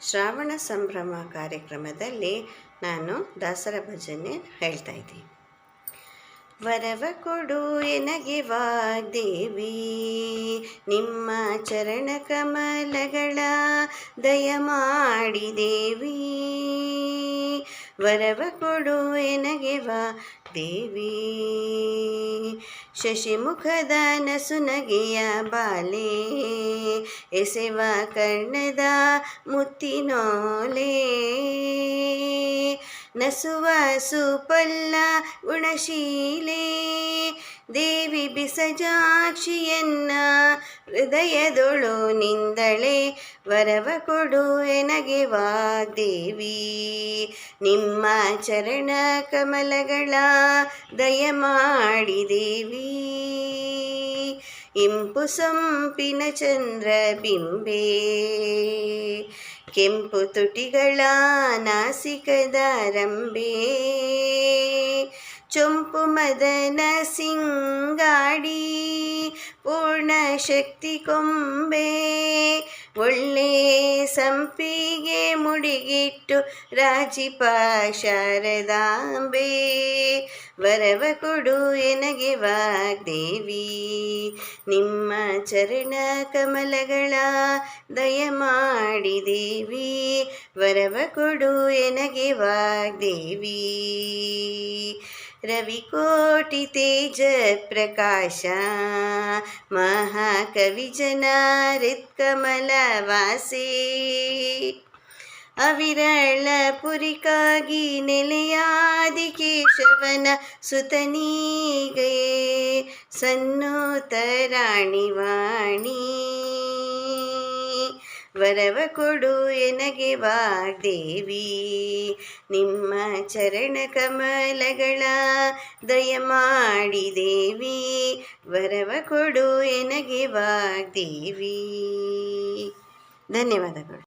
ಶ್ರಾವಣ ಸಂಭ್ರಮ ಕಾರ್ಯಕ್ರಮದಲ್ಲಿ ನಾನು ದಾಸರ ಭಜನೆ ಹೇಳ್ತಾ ಇದ್ದೀನಿ. ವರವ ಕೊಡು ಎನಗೆ ವಾಗ್ದೇವಿ, ನಿಮ್ಮ ಚರಣ ಕಮಲಗಳ ದಯಮಾಡಿ ದೇವಿ. ವರವ ಕೊಡು ಎನಗೆ ವಾಗ್ದೇವಿ, ಶಶಿಮುಖದ ನಸುನಗೆಯ ಬಾಲೆ, ಎಸೆವ ಕರ್ಣದ ಮುತ್ತಿನೋಲೆ, ನಸುವ ಸುಪಲ್ಲ ಗುಣಶೀಲೆ, ದೇವಿ ಬಿಸಜಾಕ್ಷಿಯನ್ನ ಹೃದಯದೊಳು ನಿಂದಳೆ. ವರವ ಕೊಡು ಎನಗೆ ವಾಗ್ದೇವಿ, ನಿಮ್ಮ ಚರಣ ಕಮಲಗಳ ದಯಮಾಡಿ ದೇವಿ. ಇಂಪು ಸೊಂಪಿನ ಚಂದ್ರ ಬಿಂಬೆ, ಕೆಂಪು ತುಟಿಗಳ ನಾಸಿಕದ ರಂಬೆ, ಚೊಂಪು ಮದನ ಸಿಂಗಾಡಿ ಪೂರ್ಣ ಶಕ್ತಿ ಕೊಂಬೆ, ಒಳ್ಳೆ ಸಂಪಿಗೆ ಮುಡಿಗಿಟ್ಟು ರಾಜಿಪ ಶಾರದಾಂಬೆ. ವರವ ಕೊಡು ಎನಗೆ ವಾಗ್ದೇವಿ, ನಿಮ್ಮ ಚರಣ ಕಮಲಗಳ ದಯಮಾಡಿ ದೇವಿ. ವರವ ಕೊಡು ಎನಗೆ ವಾಗ್ದೇವಿ, ರವಿಕೋಟಿ ತೇಜ ಪ್ರಕಾಶ, ಮಹಾಕವಿ ಜನ ಹೃತ್ಕಮಲ ವಾಸೆ, ಅವಿರಳ ಪುರಿಕಾಗಿ ನೆಲೆಯಾದಿ ಕೇಶವನ ಸುತನೀಗೆ ಸನ್ನೋತ ರಾಣಿವಾಣಿ. ವರವ ಕೊಡು ಎನಗೆ ವಾಗ್ದೇವಿ, ನಿಮ್ಮ ಚರಣ ಕಮಲಗಳ ದಯಮಾಡಿ ದೇವಿ. ವರವ ಕೊಡು ಎನಗೆ ವಾಗ್ದೇವಿ. ಧನ್ಯವಾದಗಳು.